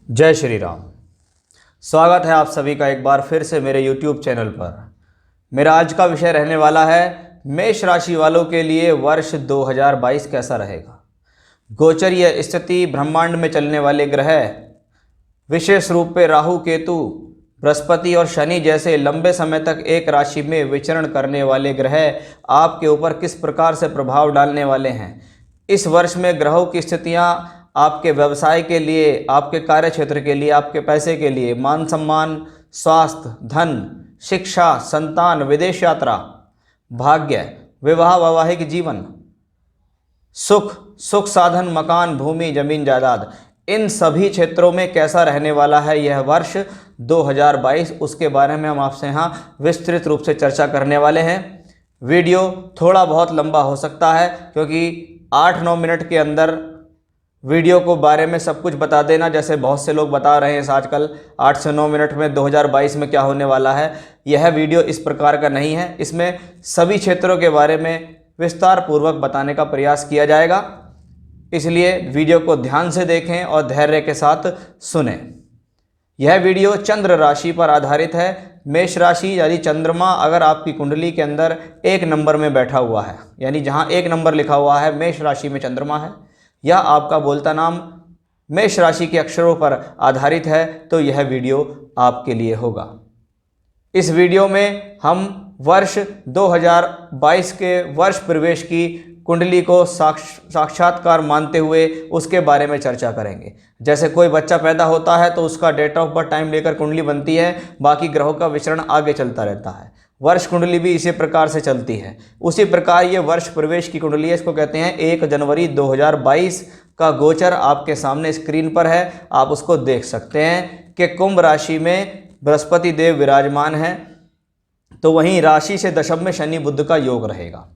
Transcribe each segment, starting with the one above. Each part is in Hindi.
जय श्री राम। स्वागत है आप सभी का एक बार फिर से मेरे YouTube चैनल पर। मेरा आज का विषय रहने वाला है मेष राशि वालों के लिए वर्ष 2022 कैसा रहेगा। गोचरीय स्थिति, ब्रह्मांड में चलने वाले ग्रह, विशेष रूप पे राहु, केतु, बृहस्पति और शनि जैसे लंबे समय तक एक राशि में विचरण करने वाले ग्रह आपके ऊपर किस प्रकार से प्रभाव डालने वाले हैं। इस वर्ष में ग्रहों की स्थितियाँ आपके व्यवसाय के लिए, आपके कार्य क्षेत्र के लिए, आपके पैसे के लिए, मान सम्मान, स्वास्थ्य, धन, शिक्षा, संतान, विदेश यात्रा, भाग्य, विवाह, वैवाहिक जीवन, सुख साधन, मकान, भूमि, जमीन, जायदाद, इन सभी क्षेत्रों में कैसा रहने वाला है यह वर्ष 2022, उसके बारे में हम आपसे यहाँ विस्तृत रूप से चर्चा करने वाले हैं। वीडियो थोड़ा बहुत लंबा हो सकता है क्योंकि 8-9 मिनट के अंदर वीडियो को बारे में सब कुछ बता देना, जैसे बहुत से लोग बता रहे हैं आजकल 8 से 9 मिनट में 2022 में क्या होने वाला है, यह वीडियो इस प्रकार का नहीं है। इसमें सभी क्षेत्रों के बारे में विस्तार पूर्वक बताने का प्रयास किया जाएगा, इसलिए वीडियो को ध्यान से देखें और धैर्य के साथ सुनें। यह वीडियो चंद्र राशि पर आधारित है। मेष राशि यानी चंद्रमा अगर आपकी कुंडली के अंदर 1 नंबर में बैठा हुआ है, यानी जहां 1 नंबर लिखा हुआ है मेष राशि में चंद्रमा है, या आपका बोलता नाम मेष राशि के अक्षरों पर आधारित है, तो यह वीडियो आपके लिए होगा। इस वीडियो में हम वर्ष 2022 के वर्ष प्रवेश की कुंडली को साक्षात्कार मानते हुए उसके बारे में चर्चा करेंगे। जैसे कोई बच्चा पैदा होता है तो उसका डेट ऑफ बर्थ टाइम लेकर कुंडली बनती है, बाकी ग्रहों का विचरण आगे चलता रहता है। वर्ष कुंडली भी इसी प्रकार से चलती है। उसी प्रकार ये वर्ष प्रवेश की कुंडली है, इसको कहते हैं। 1 जनवरी 2022 का गोचर आपके सामने स्क्रीन पर है, आप उसको देख सकते हैं कि कुंभ राशि में बृहस्पति देव विराजमान हैं, तो वहीं राशि से दशम में शनि बुध का योग रहेगा।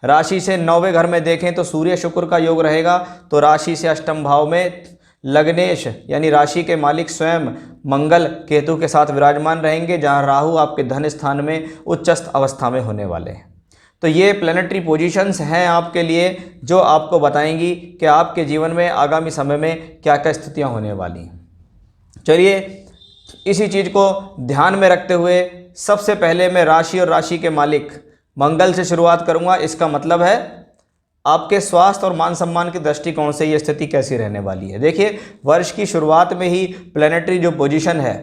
राशि से 9वें घर में देखें तो सूर्य शुक्र का योग रहेगा, तो राशि से अष्टम भाव में लग्नेश यानी राशि के मालिक स्वयं मंगल केतु के साथ विराजमान रहेंगे, जहां राहु आपके धन स्थान में उच्चस्थ अवस्था में होने वाले हैं। तो ये प्लैनेटरी पोजीशंस हैं आपके लिए, जो आपको बताएंगी कि आपके जीवन में आगामी समय में क्या क्या स्थितियां होने वाली हैं। चलिए इसी चीज़ को ध्यान में रखते हुए सबसे पहले मैं राशि और राशि के मालिक मंगल से शुरुआत करूंगा। इसका मतलब है आपके स्वास्थ्य और मान सम्मान के दृष्टिकोण से ये स्थिति कैसी रहने वाली है। देखिए, वर्ष की शुरुआत में ही प्लैनेटरी जो पोजीशन है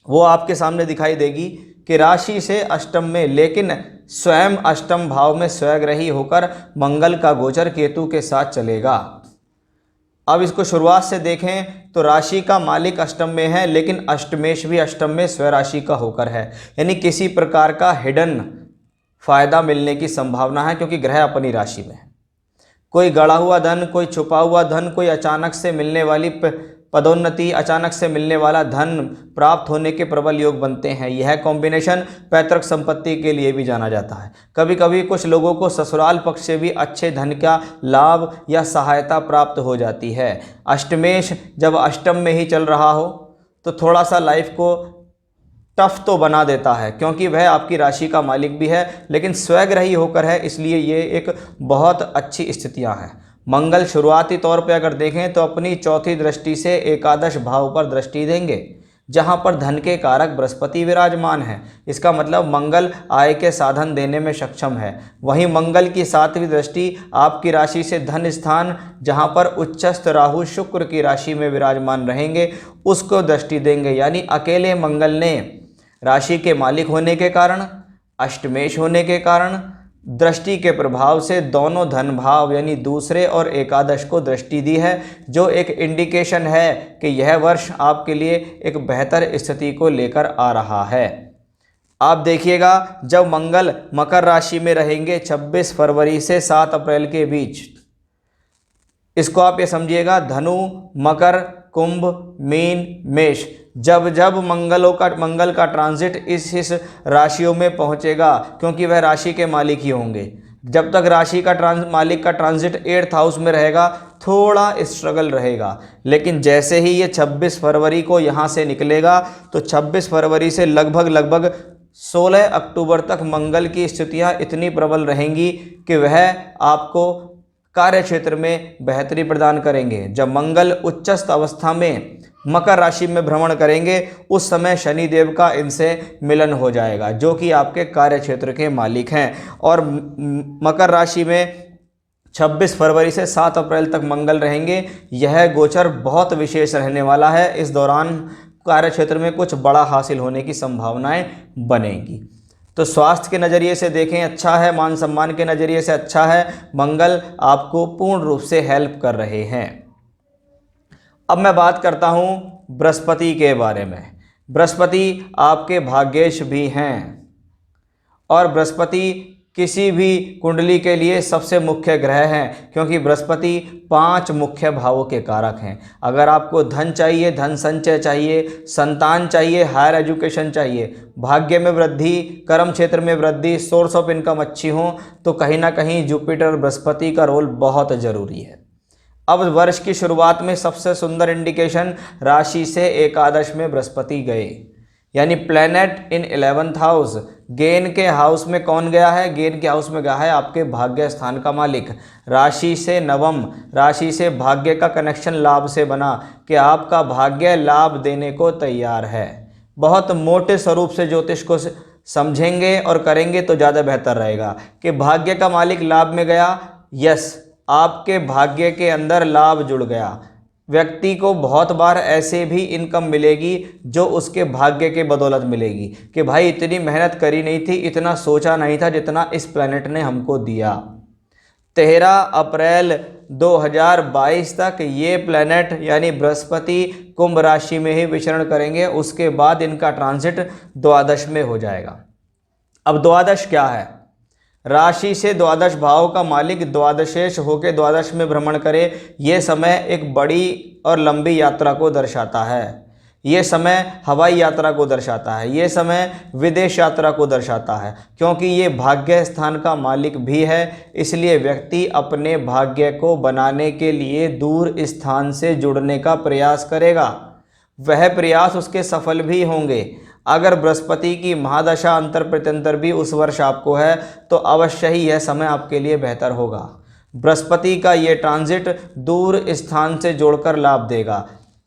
वो आपके सामने दिखाई देगी कि राशि से अष्टम में, लेकिन स्वयं अष्टम भाव में स्वग्रही होकर मंगल का गोचर केतु के साथ चलेगा। अब इसको शुरुआत से देखें तो राशि का मालिक अष्टम में है, लेकिन अष्टमेश भी अष्टम में स्वराशि का होकर है, यानी किसी प्रकार का हिडन फायदा मिलने की संभावना है, क्योंकि ग्रह अपनी राशि में है। कोई गड़ा हुआ धन, कोई छुपा हुआ धन, कोई अचानक से मिलने वाली पदोन्नति, अचानक से मिलने वाला धन प्राप्त होने के प्रबल योग बनते हैं। यह कॉम्बिनेशन पैतृक संपत्ति के लिए भी जाना जाता है। कभी कभी कुछ लोगों को ससुराल पक्ष से भी अच्छे धन का लाभ या सहायता प्राप्त हो जाती है। अष्टमेश जब अष्टम में ही चल रहा हो तो थोड़ा सा लाइफ को टफ तो बना देता है, क्योंकि वह आपकी राशि का मालिक भी है, लेकिन स्वग्रही होकर है, इसलिए ये एक बहुत अच्छी स्थितियां हैं। मंगल शुरुआती तौर पे अगर देखें तो अपनी चौथी दृष्टि से एकादश भाव पर दृष्टि देंगे, जहां पर धन के कारक बृहस्पति विराजमान है। इसका मतलब मंगल आय के साधन देने में सक्षम है। वहीं मंगल की 7वीं दृष्टि आपकी राशि से धन स्थान, जहां पर उच्चस्थ राहु शुक्र की राशि में विराजमान रहेंगे, उसको दृष्टि देंगे। यानी अकेले मंगल ने राशि के मालिक होने के कारण, अष्टमेश होने के कारण, दृष्टि के प्रभाव से दोनों धन भाव यानी दूसरे और एकादश को दृष्टि दी है, जो एक इंडिकेशन है कि यह वर्ष आपके लिए एक बेहतर स्थिति को लेकर आ रहा है। आप देखिएगा, जब मंगल मकर राशि में रहेंगे 26 फरवरी से 7 अप्रैल के बीच, इसको आप ये समझिएगा, धनु, मकर, कुंभ, मीन, मेष, जब जब मंगल का ट्रांजिट इस राशियों में पहुंचेगा, क्योंकि वह राशि के मालिक ही होंगे। जब तक राशि का मालिक का ट्रांजिट 8th हाउस में रहेगा थोड़ा स्ट्रगल रहेगा, लेकिन जैसे ही ये 26 फरवरी को यहाँ से निकलेगा तो 26 फरवरी से लगभग 16 अक्टूबर तक मंगल की स्थितियाँ इतनी प्रबल रहेंगी कि वह आपको कार्य क्षेत्र में बेहतरी प्रदान करेंगे। जब मंगल उच्चस्थ अवस्था में मकर राशि में भ्रमण करेंगे उस समय शनि देव का इनसे मिलन हो जाएगा, जो कि आपके कार्य क्षेत्र के मालिक हैं। और मकर राशि में 26 फरवरी से 7 अप्रैल तक मंगल रहेंगे। यह गोचर बहुत विशेष रहने वाला है। इस दौरान कार्य क्षेत्र में कुछ बड़ा हासिल होने की संभावनाएं बनेगी। तो स्वास्थ्य के नज़रिए से देखें अच्छा है, मान सम्मान के नज़रिए से अच्छा है। मंगल आपको पूर्ण रूप से हेल्प कर रहे हैं। अब मैं बात करता हूं बृहस्पति के बारे में। बृहस्पति आपके भाग्येश भी हैं और बृहस्पति किसी भी कुंडली के लिए सबसे मुख्य ग्रह हैं, क्योंकि बृहस्पति 5 मुख्य भावों के कारक हैं। अगर आपको धन चाहिए, धन संचय चाहिए, संतान चाहिए, हायर एजुकेशन चाहिए, भाग्य में वृद्धि, कर्म क्षेत्र में वृद्धि, सोर्स ऑफ इनकम अच्छी हो, तो कहीं ना कहीं जुपिटर और बृहस्पति का रोल बहुत ज़रूरी है। अब वर्ष की शुरुआत में सबसे सुंदर इंडिकेशन राशि से एकादश में बृहस्पति गए, यानी planet in 11th house. Gain के हाउस में कौन गया है? गेन के हाउस में गया है आपके भाग्य स्थान का मालिक। राशि से नवम, राशि से भाग्य का कनेक्शन लाभ से बना कि आपका भाग्य लाभ देने को तैयार है। बहुत मोटे स्वरूप से ज्योतिष को समझेंगे और करेंगे तो ज़्यादा बेहतर रहेगा कि भाग्य का मालिक लाभ में गया। यस, आपके भाग्य के अंदर लाभ जुड़ गया। व्यक्ति को बहुत बार ऐसे भी इनकम मिलेगी जो उसके भाग्य के बदौलत मिलेगी कि भाई इतनी मेहनत करी नहीं थी, इतना सोचा नहीं था जितना इस प्लैनेट ने हमको दिया। 13 अप्रैल 2022 तक ये प्लैनेट यानी बृहस्पति कुंभ राशि में ही विचरण करेंगे। उसके बाद इनका ट्रांजिट द्वादश में हो जाएगा। अब द्वादश क्या है? राशि से द्वादश भाव का मालिक द्वादशेश होकर द्वादश में भ्रमण करे। ये समय एक बड़ी और लंबी यात्रा को दर्शाता है। ये समय हवाई यात्रा को दर्शाता है। ये समय विदेश यात्रा को दर्शाता है, क्योंकि ये भाग्य स्थान का मालिक भी है। इसलिए व्यक्ति अपने भाग्य को बनाने के लिए दूर स्थान से जुड़ने का प्रयास करेगा। वह प्रयास उसके सफल भी होंगे। अगर बृहस्पति की महादशा अंतर प्रत्यंतर भी उस वर्ष आपको है तो अवश्य ही यह समय आपके लिए बेहतर होगा। बृहस्पति का ये ट्रांजिट दूर स्थान से जोड़कर लाभ देगा,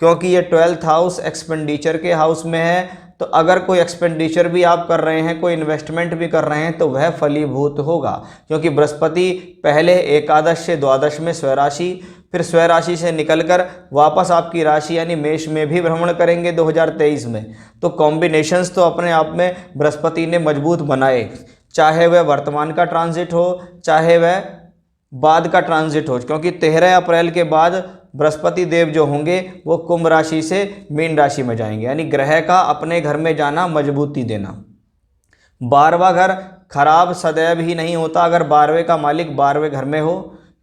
क्योंकि ये 12th हाउस एक्सपेंडिचर के हाउस में है। तो अगर कोई एक्सपेंडिचर भी आप कर रहे हैं, कोई इन्वेस्टमेंट भी कर रहे हैं, तो वह फलीभूत होगा, क्योंकि बृहस्पति पहले एकादश से द्वादश में स्वराशि, फिर स्वराशि से निकलकर वापस आपकी राशि यानी मेष में भी भ्रमण करेंगे 2023 में। तो कॉम्बिनेशंस तो अपने आप में बृहस्पति ने मजबूत बनाए, चाहे वह वर्तमान का ट्रांजिट हो, चाहे वह बाद का ट्रांजिट हो, क्योंकि 13 अप्रैल के बाद बृहस्पति देव जो होंगे वो कुंभ राशि से मीन राशि में जाएंगे, यानी ग्रह का अपने घर में जाना, मजबूती देना। 12वां घर खराब सदैव ही नहीं होता। अगर 12वें का मालिक 12वें घर में हो,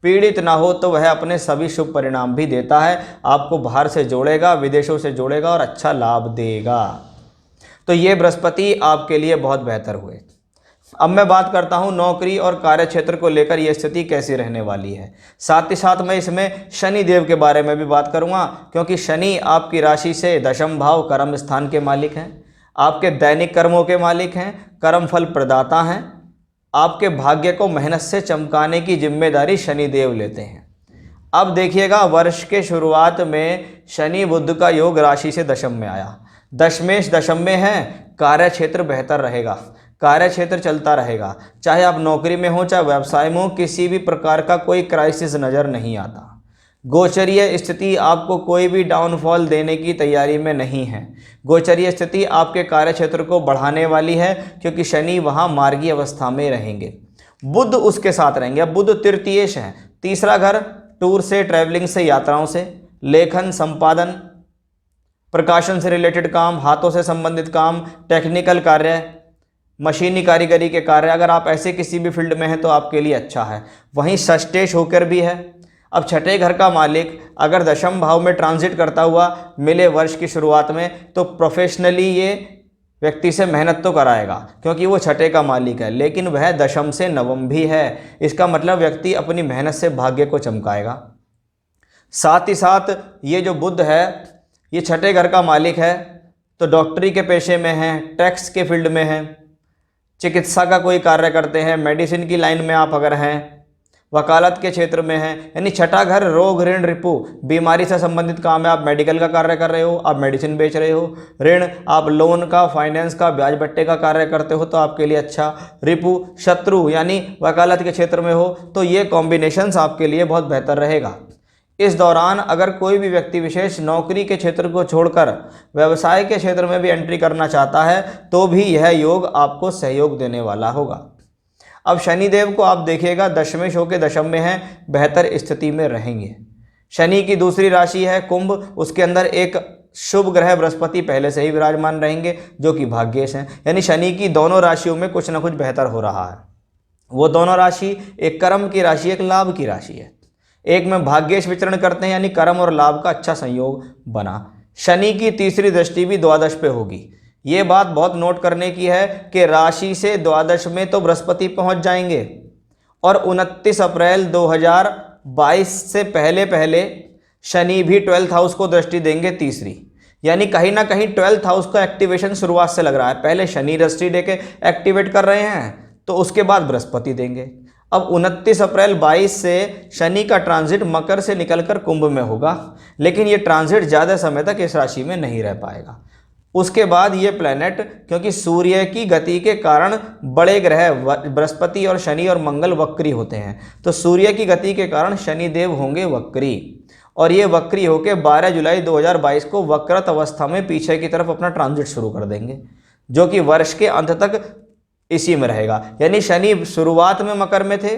पीड़ित ना हो, तो वह अपने सभी शुभ परिणाम भी देता है। आपको बाहर से जोड़ेगा, विदेशों से जोड़ेगा और अच्छा लाभ देगा। तो ये बृहस्पति आपके लिए बहुत बेहतर हुए। अब मैं बात करता हूं नौकरी और कार्य क्षेत्र को लेकर यह स्थिति कैसी रहने वाली है। साथ ही साथ मैं इसमें शनि देव के बारे में भी बात करूंगा, क्योंकि शनि आपकी राशि से दशम भाव कर्म स्थान के मालिक हैं, आपके दैनिक कर्मों के मालिक हैं, कर्म फल प्रदाता हैं। आपके भाग्य को मेहनत से चमकाने की जिम्मेदारी शनि देव लेते हैं। अब देखिएगा, वर्ष के शुरुआत में शनि बुध का योग राशि से दशम में आया। दशमेश दशम में है, कार्य क्षेत्र बेहतर रहेगा, कार्य क्षेत्र चलता रहेगा। चाहे आप नौकरी में हो, चाहे व्यवसाय में हो, किसी भी प्रकार का कोई क्राइसिस नज़र नहीं आता। गोचरीय स्थिति आपको कोई भी डाउनफॉल देने की तैयारी में नहीं है। गोचरीय स्थिति आपके कार्य क्षेत्र को बढ़ाने वाली है, क्योंकि शनि वहाँ मार्गी अवस्था में रहेंगे, बुध उसके साथ रहेंगे। अब बुध तृतीयेश है, तीसरा घर टूर से, ट्रैवलिंग से, यात्राओं से, लेखन, संपादन, प्रकाशन से रिलेटेड काम, हाथों से संबंधित काम, टेक्निकल कार्य, मशीनी कारीगरी के कार्य, अगर आप ऐसे किसी भी फील्ड में हैं तो आपके लिए अच्छा है। वहीं षष्ठेश होकर भी है। अब छठे घर का मालिक अगर दशम भाव में ट्रांजिट करता हुआ मिले वर्ष की शुरुआत में, तो प्रोफेशनली ये व्यक्ति से मेहनत तो कराएगा, क्योंकि वो छठे का मालिक है, लेकिन वह दशम से नवम भी है। इसका मतलब व्यक्ति अपनी मेहनत से भाग्य को चमकाएगा। साथ ही साथ ये जो बुध है, ये छठे घर का मालिक है, तो डॉक्टरी के पेशे में है, टैक्स के फील्ड में है, चिकित्सा का कोई कार्य करते हैं, मेडिसिन की लाइन में आप अगर हैं, वकालत के क्षेत्र में है। यानी छठा घर रोग ऋण रिपु बीमारी से संबंधित काम है, आप मेडिकल का कार्य कर रहे हो, आप मेडिसिन बेच रहे हो। ऋण आप लोन का, फाइनेंस का, ब्याज बट्टे का कार्य करते हो तो आपके लिए अच्छा। रिपु शत्रु यानी वकालत के क्षेत्र में हो तो ये कॉम्बिनेशंस आपके लिए बहुत बेहतर रहेगा। इस दौरान अगर कोई भी व्यक्ति विशेष नौकरी के क्षेत्र को छोड़कर व्यवसाय के क्षेत्र में भी एंट्री करना चाहता है तो भी यह योग आपको सहयोग देने वाला होगा। अब शनिदेव को आप देखिएगा दशमेश होकर दशम में है, बेहतर स्थिति में रहेंगे। शनि की दूसरी राशि है कुंभ, उसके अंदर एक शुभ ग्रह बृहस्पति पहले से ही विराजमान रहेंगे जो कि भाग्येश हैं। यानी शनि की दोनों राशियों में कुछ ना कुछ बेहतर हो रहा है। वो दोनों राशि एक कर्म की राशि, एक लाभ की राशि है। एक में भाग्येश विचरण करते हैं यानी कर्म और लाभ का अच्छा संयोग बना। शनि की तीसरी दृष्टि भी द्वादश पे होगी। ये बात बहुत नोट करने की है कि राशि से द्वादश में तो बृहस्पति पहुंच जाएंगे और 29 अप्रैल 2022 से पहले पहले शनि भी 12th हाउस को दृष्टि देंगे तीसरी। यानी कहीं ना कहीं 12th हाउस का एक्टिवेशन शुरुआत से लग रहा है। पहले शनि दृष्टि देके एक्टिवेट कर रहे हैं तो उसके बाद बृहस्पति देंगे। अब 29 अप्रैल 22 से शनि का ट्रांजिट मकर से निकलकर कुंभ में होगा, लेकिन ये ट्रांजिट ज़्यादा समय तक इस राशि में नहीं रह पाएगा। उसके बाद ये प्लैनेट, क्योंकि सूर्य की गति के कारण बड़े ग्रह बृहस्पति और शनि और मंगल वक्री होते हैं, तो सूर्य की गति के कारण शनिदेव होंगे वक्री और ये वक्री होकर 12 जुलाई 2022 को वक्रत अवस्था में पीछे की तरफ अपना ट्रांजिट शुरू कर देंगे, जो कि वर्ष के अंत तक इसी में रहेगा। यानी शनि शुरुआत में मकर में थे,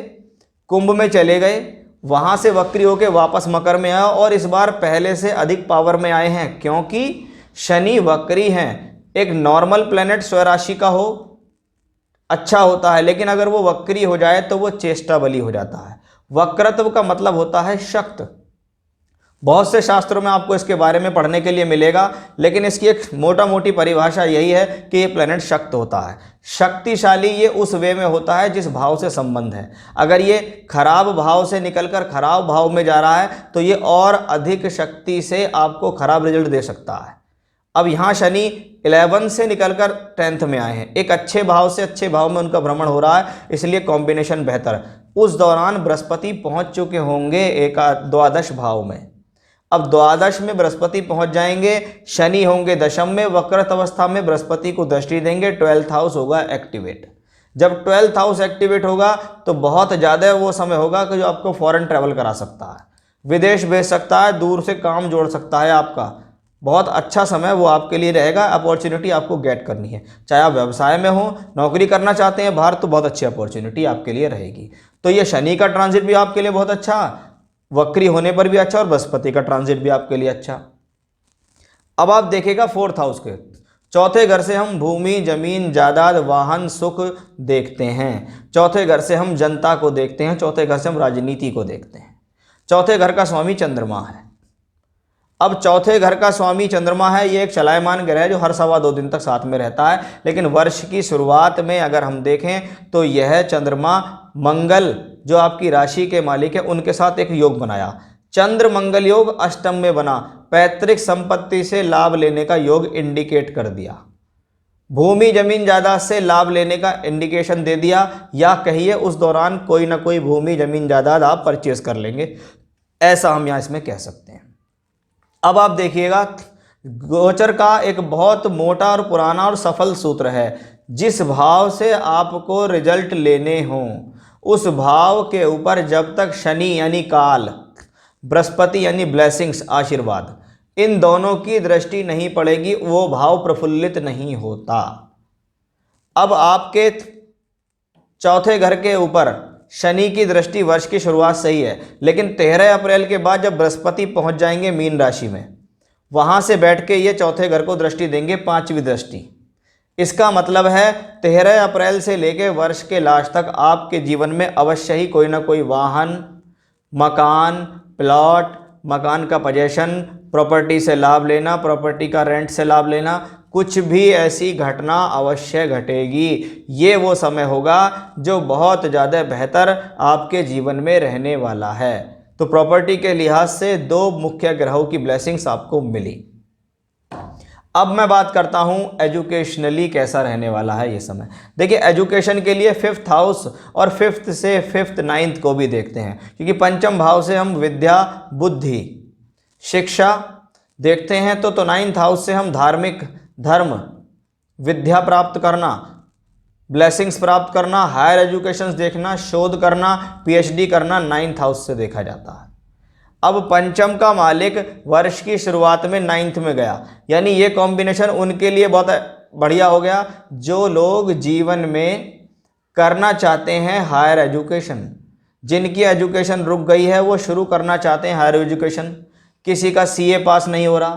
कुंभ में चले गए, वहां से वक्री होकर वापस मकर में आए और इस बार पहले से अधिक पावर में आए हैं, क्योंकि शनि वक्री हैं। एक नॉर्मल प्लेनेट स्वराशि का हो अच्छा होता है, लेकिन अगर वो वक्री हो जाए तो वो चेष्टा बली हो जाता है। वक्रत्व का मतलब होता है शक्त। बहुत से शास्त्रों में आपको इसके बारे में पढ़ने के लिए मिलेगा, लेकिन इसकी एक मोटा मोटी परिभाषा यही है कि ये प्लेनेट शक्त होता है। शक्तिशाली ये उस वे में होता है जिस भाव से संबंध है। अगर ये खराब भाव से निकलकर खराब भाव में जा रहा है तो ये और अधिक शक्ति से आपको खराब रिजल्ट दे सकता है। अब यहाँ शनि 11 से निकलकर 10th में आए हैं, एक अच्छे भाव से अच्छे भाव में उनका भ्रमण हो रहा है, इसलिए कॉम्बिनेशन बेहतर। उस दौरान बृहस्पति पहुंच चुके होंगे एक द्वादश भाव में। अब द्वादश में बृहस्पति पहुंच जाएंगे, शनि होंगे दशम में, वक्रत अवस्था में बृहस्पति को दृष्टि देंगे, 12th हाउस होगा एक्टिवेट। जब 12th हाउस एक्टिवेट होगा तो बहुत ज़्यादा वो समय होगा कि जो आपको फॉरेन ट्रैवल करा सकता है, विदेश भेज सकता है, दूर से काम जोड़ सकता है। आपका बहुत अच्छा समय वो आपके लिए रहेगा। अपॉर्चुनिटी आपको गेट करनी है, चाहे आप व्यवसाय में हो, नौकरी करना चाहते हैं बाहर, तो बहुत अच्छी अपॉर्चुनिटी आपके लिए रहेगी। तो ये शनि का ट्रांजिट भी आपके लिए बहुत अच्छा, वक्री होने पर भी अच्छा, और बृहस्पति का ट्रांजिट भी आपके लिए अच्छा। अब आप देखिएगा 4th हाउस के चौथे घर से हम भूमि, जमीन, जायदाद, वाहन, सुख देखते हैं। चौथे घर से हम जनता को देखते हैं। चौथे घर से हम राजनीति को देखते हैं। चौथे घर का स्वामी चंद्रमा है। अब चौथे घर का स्वामी चंद्रमा है, ये एक चलायमान ग्रह है जो हर 2.25 दिन तक साथ में रहता है, लेकिन वर्ष की शुरुआत में अगर हम देखें तो यह चंद्रमा मंगल जो आपकी राशि के मालिक है उनके साथ एक योग बनाया। चंद्र मंगल योग अष्टम में बना, पैतृक संपत्ति से लाभ लेने का योग इंडिकेट कर दिया, भूमि जमीन जायदाद से लाभ लेने का इंडिकेशन दे दिया, या कहिए उस दौरान कोई ना कोई भूमि जमीन जायदाद आप परचेज कर लेंगे, ऐसा हम यहाँ इसमें कह सकते हैं। अब आप देखिएगा गोचर का एक बहुत मोटा और पुराना और सफल सूत्र है, जिस भाव से आपको रिजल्ट लेने हों उस भाव के ऊपर जब तक शनि यानी काल, बृहस्पति यानी ब्लेसिंग्स आशीर्वाद, इन दोनों की दृष्टि नहीं पड़ेगी वो भाव प्रफुल्लित नहीं होता। अब आपके चौथे घर के ऊपर शनि की दृष्टि वर्ष की शुरुआत सही है, लेकिन 13 अप्रैल के बाद जब बृहस्पति पहुंच जाएंगे मीन राशि में, वहां से बैठ के ये चौथे घर को दृष्टि देंगे, 5वीं दृष्टि। इसका मतलब है 13 अप्रैल से लेकर वर्ष के लास्ट तक आपके जीवन में अवश्य ही कोई ना कोई वाहन, मकान, प्लॉट, मकान का पोजेशन, प्रॉपर्टी से लाभ लेना, प्रॉपर्टी का रेंट से लाभ लेना, कुछ भी ऐसी घटना अवश्य घटेगी। ये वो समय होगा जो बहुत ज़्यादा बेहतर आपके जीवन में रहने वाला है। तो प्रॉपर्टी के लिहाज से 2 मुख्य ग्रहों की ब्लेसिंग्स आपको मिली। अब मैं बात करता हूं एजुकेशनली कैसा रहने वाला है ये समय। देखिए एजुकेशन के लिए 5th हाउस और 5th से 5th 9th को भी देखते हैं, क्योंकि पंचम भाव से हम विद्या, बुद्धि, शिक्षा देखते हैं। तो 9th हाउस से हम धार्मिक, धर्म, विद्या प्राप्त करना, ब्लेसिंग्स प्राप्त करना, हायर एजुकेशन देखना, शोध करना, पीएचडी करना 9th हाउस से देखा जाता है। अब पंचम का मालिक वर्ष की शुरुआत में 9th में गया, यानी ये कॉम्बिनेशन उनके लिए बहुत बढ़िया हो गया जो लोग जीवन में करना चाहते हैं हायर एजुकेशन, जिनकी एजुकेशन रुक गई है वो शुरू करना चाहते हैं हायर एजुकेशन। किसी का सीए पास नहीं हो रहा,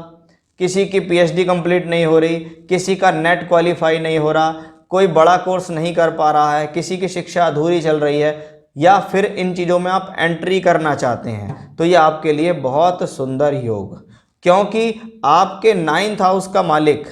किसी की पीएचडी कंप्लीट नहीं हो रही, किसी का नेट क्वालिफाई नहीं हो रहा, कोई बड़ा कोर्स नहीं कर पा रहा है, किसी की शिक्षा अधूरी चल रही है, या फिर इन चीज़ों में आप एंट्री करना चाहते हैं, तो ये आपके लिए बहुत सुंदर योग, क्योंकि आपके 9th हाउस का मालिक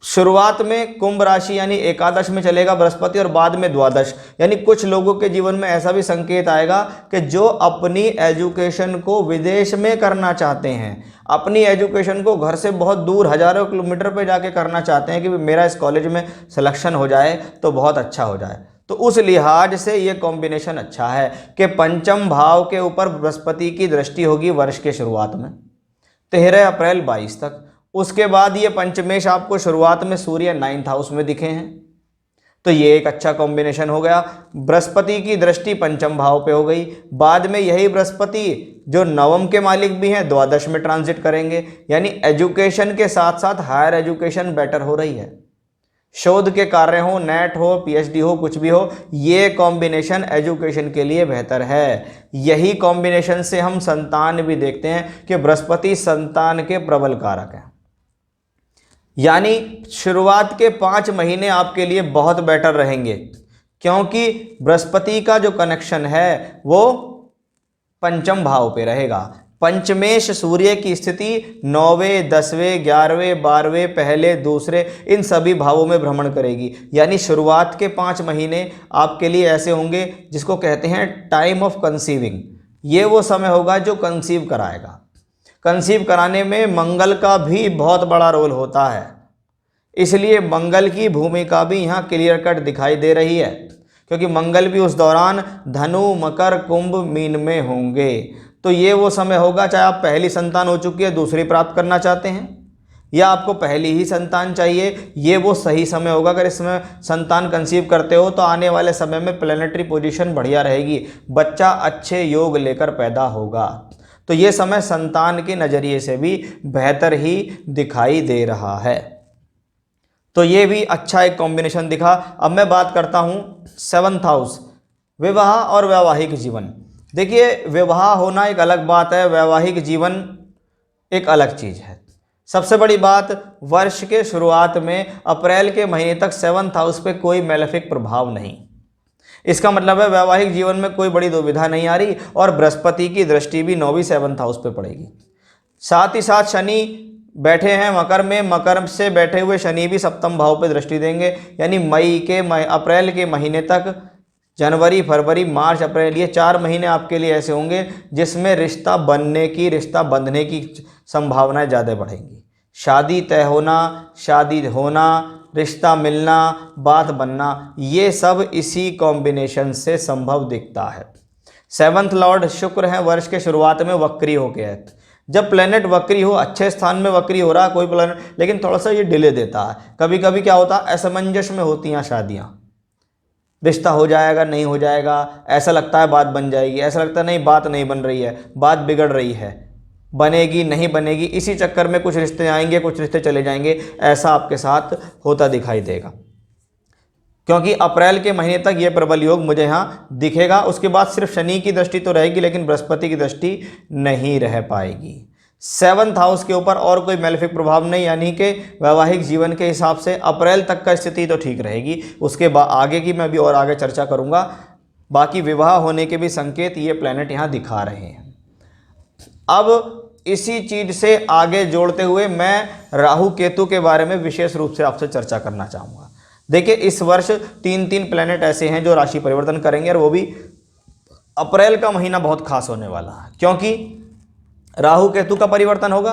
शुरुआत में कुंभ राशि यानी एकादश में चलेगा बृहस्पति और बाद में द्वादश, यानी कुछ लोगों के जीवन में ऐसा भी संकेत आएगा कि जो अपनी एजुकेशन को विदेश में करना चाहते हैं, अपनी एजुकेशन को घर से बहुत दूर हजारों किलोमीटर पे जाके करना चाहते हैं कि मेरा इस कॉलेज में सिलेक्शन हो जाए तो बहुत अच्छा हो जाए। तो उस लिहाज से ये कॉम्बिनेशन अच्छा है कि पंचम भाव के ऊपर बृहस्पति की दृष्टि होगी वर्ष के शुरुआत में 13 अप्रैल 22 तक। उसके बाद ये पंचमेश आपको शुरुआत में सूर्य 9th हाउस में दिखे हैं, तो ये एक अच्छा कॉम्बिनेशन हो गया। बृहस्पति की दृष्टि पंचम भाव पे हो गई, बाद में यही बृहस्पति जो नवम के मालिक भी हैं द्वादश में ट्रांजिट करेंगे, यानी एजुकेशन के साथ साथ हायर एजुकेशन बेटर हो रही है। शोध के कार्य हो, नेट हो, पीएचडी हो, कुछ भी हो, ये कॉम्बिनेशन एजुकेशन के लिए बेहतर है। यही कॉम्बिनेशन से हम संतान भी देखते हैं कि बृहस्पति संतान के प्रबल कारक हैं, यानी शुरुआत के 5 महीने आपके लिए बहुत बेटर रहेंगे, क्योंकि बृहस्पति का जो कनेक्शन है वो पंचम भाव पे रहेगा। पंचमेश सूर्य की स्थिति 9वें, 10वें, 11वें, 12वें, पहले, दूसरे इन सभी भावों में भ्रमण करेगी, यानी शुरुआत के 5 महीने आपके लिए ऐसे होंगे जिसको कहते हैं टाइम ऑफ कंसीविंग। ये वो समय होगा जो कंसीव कराएगा। कंसीव कराने में मंगल का भी बहुत बड़ा रोल होता है, इसलिए मंगल की भूमिका भी यहाँ क्लियर कट दिखाई दे रही है, क्योंकि मंगल भी उस दौरान धनु, मकर, कुंभ, मीन में होंगे। तो ये वो समय होगा, चाहे आप पहली संतान हो चुकी है दूसरी प्राप्त करना चाहते हैं, या आपको पहली ही संतान चाहिए, ये वो सही समय होगा। अगर इसमें संतान कंसीव करते हो तो आने वाले समय में प्लैनेटरी पोजीशन बढ़िया रहेगी, बच्चा अच्छे योग लेकर पैदा होगा। तो ये समय संतान के नज़रिए से भी बेहतर ही दिखाई दे रहा है। तो ये भी अच्छा एक कॉम्बिनेशन दिखा। अब मैं बात करता हूँ 7th हाउस, विवाह और वैवाहिक जीवन। देखिए विवाह होना एक अलग बात है, वैवाहिक जीवन एक अलग चीज़ है। सबसे बड़ी बात, वर्ष के शुरुआत में अप्रैल के महीने तक 7th हाउस पे कोई मैलेफिक प्रभाव नहीं। इसका मतलब है वैवाहिक जीवन में कोई बड़ी दुविधा नहीं आ रही, और बृहस्पति की दृष्टि भी 9वीं 7th हाउस पे पड़ेगी। साथ ही साथ शनि बैठे हैं मकर में, मकर से बैठे हुए शनि भी 7th भाव पे दृष्टि देंगे, यानी अप्रैल के महीने तक, जनवरी, फरवरी, मार्च, अप्रैल, ये 4 महीने आपके लिए ऐसे होंगे जिसमें रिश्ता बंधने की संभावनाएं ज़्यादा बढ़ेंगी। शादी तय होना, शादी होना, रिश्ता मिलना, बात बनना, ये सब इसी कॉम्बिनेशन से संभव दिखता है। 7th लॉर्ड शुक्र हैं, वर्ष के शुरुआत में वक्री होके है। जब प्लेनेट वक्री हो, अच्छे स्थान में वक्री हो रहा है कोई प्लेनेट, लेकिन थोड़ा सा ये डिले देता है। कभी कभी क्या होता है, असमंजस में होती हैं शादियाँ, रिश्ता हो जाएगा नहीं हो जाएगा, ऐसा लगता है बात बन जाएगी, ऐसा लगता है नहीं बात नहीं बन रही है, बात बिगड़ रही है, बनेगी नहीं बनेगी, इसी चक्कर में कुछ रिश्ते आएंगे कुछ रिश्ते चले जाएंगे। ऐसा आपके साथ होता दिखाई देगा, क्योंकि अप्रैल के महीने तक ये प्रबल योग मुझे यहाँ दिखेगा। उसके बाद सिर्फ शनि की दृष्टि तो रहेगी, लेकिन बृहस्पति की दृष्टि नहीं रह पाएगी। 7th हाउस के ऊपर और कोई मैलेफिक प्रभाव नहीं, यानी कि वैवाहिक जीवन के हिसाब से अप्रैल तक का स्थिति तो ठीक रहेगी। उसके बाद आगे की मैं भी और आगे चर्चा करूँगा। बाकी विवाह होने के भी संकेत ये प्लैनेट यहाँ दिखा रहे हैं। अब इसी चीज़ से आगे जोड़ते हुए मैं राहु केतु के बारे में विशेष रूप से आपसे चर्चा करना चाहूँगा। देखिए इस वर्ष 3 प्लैनेट ऐसे हैं जो राशि परिवर्तन करेंगे, और वो भी अप्रैल का महीना बहुत खास होने वाला है, क्योंकि राहु केतु का परिवर्तन होगा,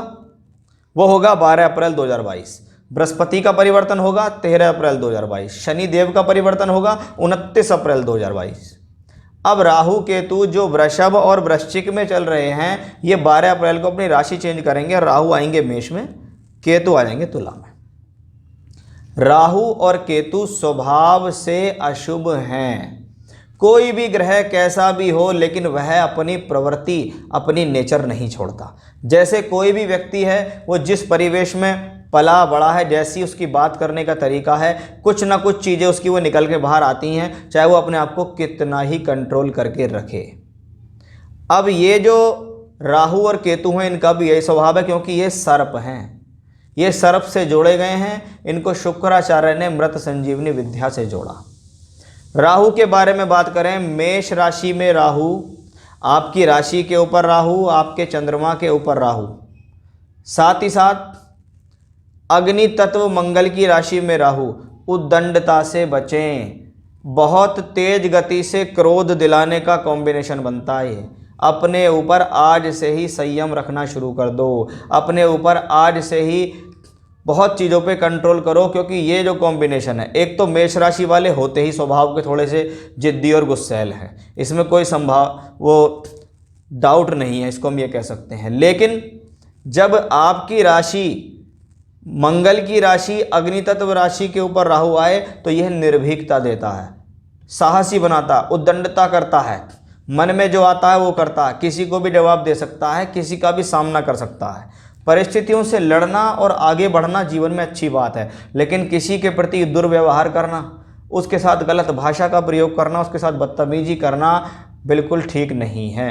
वो होगा 12 अप्रैल 2022। बृहस्पति का परिवर्तन होगा 13 अप्रैल 2022। शनि देव का परिवर्तन होगा 29 अप्रैल 2022। अब राहु केतु जो वृषभ और वृश्चिक में चल रहे हैं, ये 12 अप्रैल को अपनी राशि चेंज करेंगे। राहु आएंगे मेष में, केतु आ जाएंगे तुला में। राहु और केतु स्वभाव से अशुभ हैं। कोई भी ग्रह कैसा भी हो, लेकिन वह अपनी प्रवृत्ति, अपनी नेचर नहीं छोड़ता। जैसे कोई भी व्यक्ति है, वो जिस परिवेश में पला बड़ा है, जैसी उसकी बात करने का तरीका है, कुछ ना कुछ चीज़ें उसकी वो निकल के बाहर आती हैं, चाहे वो अपने आप को कितना ही कंट्रोल करके रखे। अब ये जो राहु और केतु हैं, इनका भी यही स्वभाव है, क्योंकि ये सर्प हैं। ये सर्प से जोड़े गए हैं। इनको शुक्राचार्य ने मृत संजीवनी विद्या से जोड़ा। राहु के बारे में बात करें, मेष राशि में राहु, आपकी राशि के ऊपर राहु, आपके चंद्रमा के ऊपर राहु, साथ ही साथ अग्नि तत्व मंगल की राशि में राहु। उद्दंडता से बचें। बहुत तेज गति से क्रोध दिलाने का कॉम्बिनेशन बनता है। अपने ऊपर आज से ही संयम रखना शुरू कर दो। अपने ऊपर आज से ही बहुत चीज़ों पे कंट्रोल करो, क्योंकि ये जो कॉम्बिनेशन है, एक तो मेष राशि वाले होते ही स्वभाव के थोड़े से जिद्दी और गुस्सैल हैं, इसमें कोई वो डाउट नहीं है, इसको हम ये कह सकते हैं। लेकिन जब आपकी राशि, मंगल की राशि, अग्नि तत्व राशि के ऊपर राहु आए, तो यह निर्भीकता देता है, साहसी बनाता, उद्दंडता करता है, मन में जो आता है वो करता है, किसी को भी जवाब दे सकता है, किसी का भी सामना कर सकता है। परिस्थितियों से लड़ना और आगे बढ़ना जीवन में अच्छी बात है, लेकिन किसी के प्रति दुर्व्यवहार करना, उसके साथ गलत भाषा का प्रयोग करना, उसके साथ बदतमीजी करना बिल्कुल ठीक नहीं है।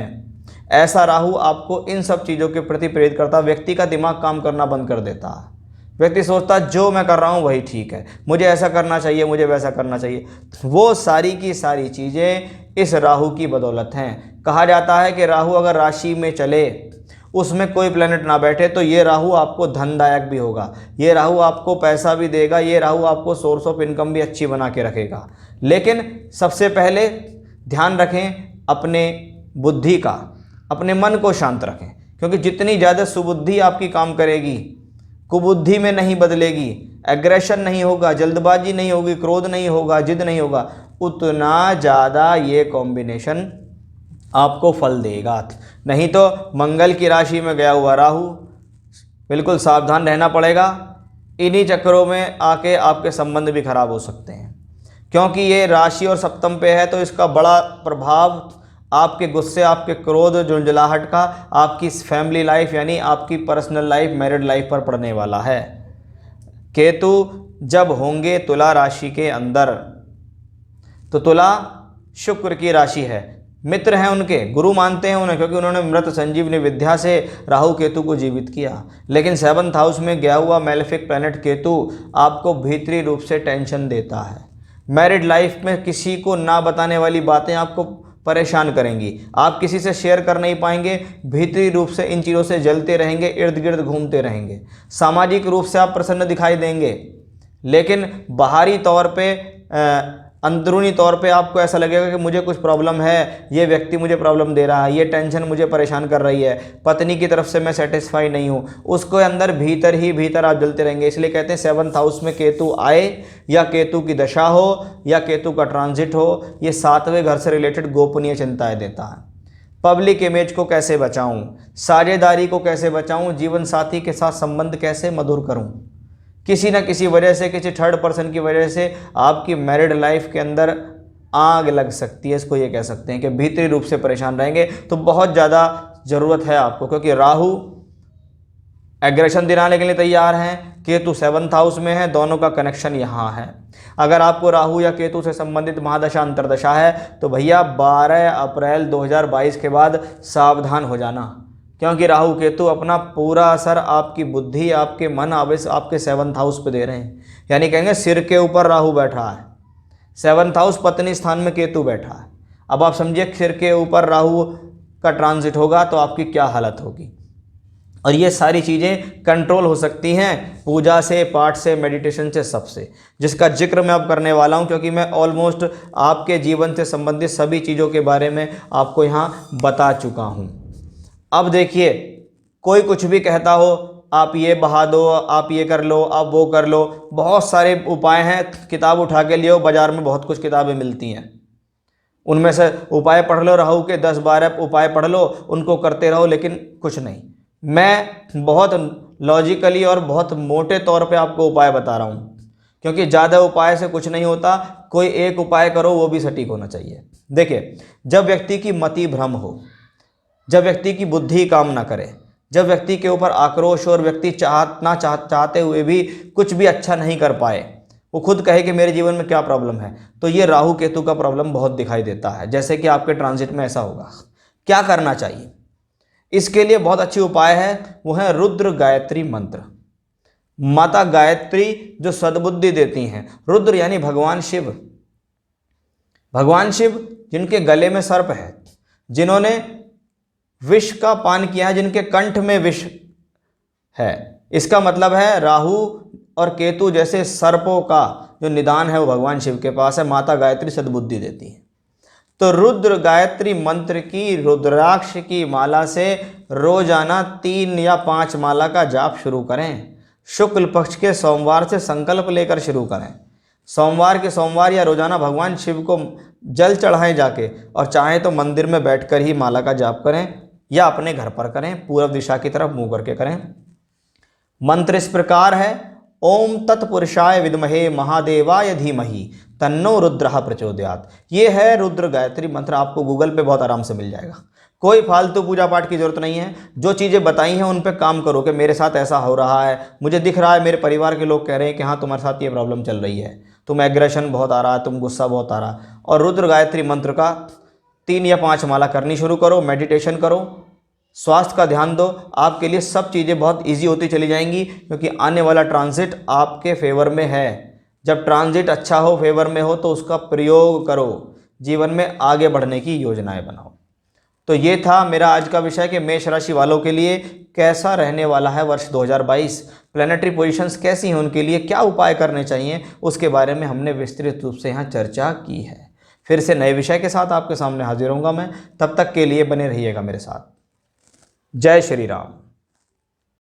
ऐसा राहु आपको इन सब चीज़ों के प्रति प्रेरित करता है। व्यक्ति का दिमाग काम करना बंद कर देता है। व्यक्ति सोचता है जो मैं कर रहा हूँ वही ठीक है, मुझे ऐसा करना चाहिए, मुझे वैसा करना चाहिए। वो सारी की सारी चीज़ें इस राहु की बदौलत हैं। कहा जाता है कि राहु अगर राशि में चले, उसमें कोई प्लैनेट ना बैठे, तो ये राहु आपको धनदायक भी होगा, ये राहु आपको पैसा भी देगा, ये राहु आपको सोर्स ऑफ इनकम भी अच्छी बना के रखेगा। लेकिन सबसे पहले ध्यान रखें अपने बुद्धि का, अपने मन को शांत रखें, क्योंकि जितनी ज़्यादा सुबुद्धि आपकी काम करेगी, कुबुद्धि में नहीं बदलेगी, एग्रेशन नहीं होगा, जल्दबाजी नहीं होगी, क्रोध नहीं होगा, जिद नहीं होगा, उतना ज़्यादा ये कॉम्बिनेशन आपको फल देगा। नहीं तो मंगल की राशि में गया हुआ राहु, बिल्कुल सावधान रहना पड़ेगा। इन्हीं चक्करों में आके आपके संबंध भी खराब हो सकते हैं, क्योंकि ये राशि और सप्तम पे है, तो इसका बड़ा प्रभाव आपके गुस्से, आपके क्रोध, झुंझलाहट का आपकी फैमिली लाइफ यानी आपकी पर्सनल लाइफ, मैरिड लाइफ पर पड़ने वाला है। केतु जब होंगे तुला राशि के अंदर, तो तुला शुक्र की राशि है, मित्र हैं उनके, गुरु मानते हैं उन्हें, क्योंकि उन्होंने मृत संजीवनी विद्या से राहु केतु को जीवित किया। लेकिन 7th हाउस में गया हुआ मैलेफिक प्लैनेट केतु आपको भीतरी रूप से टेंशन देता है। मैरिड लाइफ में किसी को ना बताने वाली बातें आपको परेशान करेंगी, आप किसी से शेयर कर नहीं पाएंगे, भीतरी रूप से इन चीज़ों से जलते रहेंगे, इर्द गिर्द घूमते रहेंगे। सामाजिक रूप से आप प्रसन्न दिखाई देंगे, लेकिन बाहरी तौर पे अंदरूनी तौर पे आपको ऐसा लगेगा कि मुझे कुछ प्रॉब्लम है, ये व्यक्ति मुझे प्रॉब्लम दे रहा है, ये टेंशन मुझे परेशान कर रही है, पत्नी की तरफ से मैं सेटिस्फाई नहीं हूँ, उसको अंदर भीतर ही भीतर आप जलते रहेंगे। इसलिए कहते हैं 7th हाउस में केतु आए, या केतु की दशा हो, या केतु का ट्रांजिट हो, ये 7वें घर से रिलेटेड गोपनीय चिंताएं देता है। पब्लिक इमेज को कैसे बचाऊं, साझेदारी को कैसे बचाऊं, जीवन साथी के साथ संबंध कैसे मधुर करूं, किसी न किसी वजह से, किसी थर्ड पर्सन की वजह से आपकी मैरिड लाइफ के अंदर आग लग सकती है। इसको ये कह सकते हैं कि भीतरी रूप से परेशान रहेंगे। तो बहुत ज़्यादा ज़रूरत है आपको, क्योंकि राहु एग्रेशन दिलाने के लिए तैयार हैं, केतु 7th हाउस में है, दोनों का कनेक्शन यहाँ है। अगर आपको राहु या केतु से संबंधित महादशा अंतरदशा है, तो भैया 12 अप्रैल 2022 के बाद सावधान हो जाना, क्योंकि राहु केतु अपना पूरा असर आपकी बुद्धि, आपके मन, आपके 7th हाउस पे दे रहे हैं। यानी कहेंगे सिर के ऊपर राहु बैठा है, 7th हाउस पत्नी स्थान में केतु बैठा है। अब आप समझिए सिर के ऊपर राहु का ट्रांजिट होगा तो आपकी क्या हालत होगी। और ये सारी चीज़ें कंट्रोल हो सकती हैं पूजा से, पाठ से, मेडिटेशन से, सबसे, जिसका जिक्र मैं अब करने वाला हूं, क्योंकि मैं ऑलमोस्ट आपके जीवन से संबंधित सभी चीज़ों के बारे में आपको यहाँ बता चुका हूँ। अब देखिए, कोई कुछ भी कहता हो, आप ये बहा दो, आप ये कर लो, आप वो कर लो, बहुत सारे उपाय हैं। किताब उठा के लियो, बाजार में बहुत कुछ किताबें मिलती हैं, उनमें से उपाय पढ़ लो, राहु के 10-12 उपाय पढ़ लो, उनको करते रहो, लेकिन कुछ नहीं। मैं बहुत लॉजिकली और बहुत मोटे तौर पे आपको उपाय बता रहा हूँ, क्योंकि ज़्यादा उपाय से कुछ नहीं होता। कोई एक उपाय करो, वो भी सटीक होना चाहिए। देखिए, जब व्यक्ति की मति भ्रम हो, जब व्यक्ति की बुद्धि काम ना करे, जब व्यक्ति के ऊपर आक्रोश और व्यक्ति चाहते हुए भी कुछ भी अच्छा नहीं कर पाए, वो खुद कहे कि मेरे जीवन में क्या प्रॉब्लम है, तो ये राहु केतु का प्रॉब्लम बहुत दिखाई देता है। जैसे कि आपके ट्रांजिट में ऐसा होगा। क्या करना चाहिए इसके लिए? बहुत अच्छी उपाय है, वो है रुद्र गायत्री मंत्र। माता गायत्री जो सद्बुद्धि देती हैं, रुद्र यानी भगवान शिव। भगवान शिव जिनके गले में सर्प है, जिन्होंने विष का पान किया है, जिनके कंठ में विष है, इसका मतलब है राहु और केतु जैसे सर्पों का जो निदान है वो भगवान शिव के पास है। माता गायत्री सद्बुद्धि देती है। तो रुद्र गायत्री मंत्र की, रुद्राक्ष की माला से रोजाना 3 या 5 माला का जाप शुरू करें। शुक्ल पक्ष के सोमवार से संकल्प लेकर शुरू करें। सोमवार के सोमवार या रोजाना भगवान शिव को जल चढ़ाएं जाके, और चाहें तो मंदिर में बैठकर ही माला का जाप करें या अपने घर पर करें, पूर्व दिशा की तरफ मुंह करके करें। मंत्र इस प्रकार है, ओम तत्पुरुषाय विद्महे महादेवाय धीमहि तन्नो रुद्रः प्रचोदयात्। ये है रुद्र गायत्री मंत्र। आपको गूगल पे बहुत आराम से मिल जाएगा। कोई फालतू पूजा पाठ की जरूरत नहीं है। जो चीज़ें बताई हैं उन पे काम करो कि मेरे साथ ऐसा हो रहा है, मुझे दिख रहा है, मेरे परिवार के लोग कह रहे हैं कि हाँ तुम्हारे साथ ये प्रॉब्लम चल रही है, तुम एग्रेशन बहुत आ रहा है, तुम गुस्सा बहुत आ रहा है। और रुद्र गायत्री मंत्र का 3 या 5 माला करनी शुरू करो, मेडिटेशन करो, स्वास्थ्य का ध्यान दो। आपके लिए सब चीज़ें बहुत ईजी होती चली जाएंगी, क्योंकि आने वाला ट्रांजिट आपके फेवर में है। जब ट्रांजिट अच्छा हो, फेवर में हो, तो उसका प्रयोग करो, जीवन में आगे बढ़ने की योजनाएं बनाओ। तो ये था मेरा आज का विषय कि मेष राशि वालों के लिए कैसा रहने वाला है वर्ष 2022। प्लैनेटरी पोजीशंस कैसी हैं, उनके लिए क्या उपाय करने चाहिए, उसके बारे में हमने विस्तृत रूप से यहाँ चर्चा की है। फिर से नए विषय के साथ आपके सामने हाजिर होऊंगा मैं। तब तक के लिए बने रहिएगा मेरे साथ। जय श्री राम।